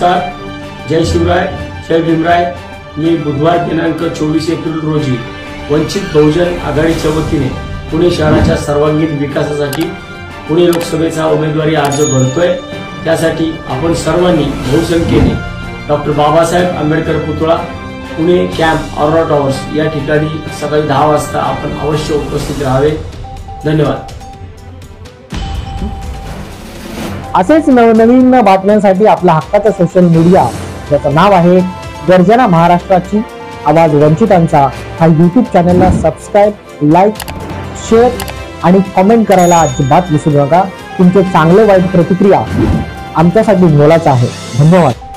नमस्कार, जय शिवराय, जय भीमराय। मी बुधवार दिनांक 24 एप्रिल रोजी वंचित बहुजन आघाडीच्या वतीने पुणे शहराच्या सर्वांगीण विकासासाठी पुणे लोकसभेचा उमेदवारी अर्ज भरतोय। त्यासाठी आपण सर्वांनी बहुसंख्येने डॉक्टर बाबासाहेब आंबेडकर पुतळा पुणे कॅम्प ऑरोरा टॉवर्स या ठिकाणी सकाळी 10 वाजता आपण अवश्य उपस्थित राहावे। धन्यवाद। असेच नवनवीन बातम्यांसाठी आपला हक्काचा सोशल मीडिया ज्याचं नाव आहे गर्जना महाराष्ट्राची आवाज वंचितांचा हा YouTube चॅनलला सबस्क्राईब, लाईक, शेअर आणि कमेंट करायला अजिबात विसरू नका। तुमचे चांगले वाईट प्रतिक्रिया आमच्यासाठी मोलाचं आहे। धन्यवाद।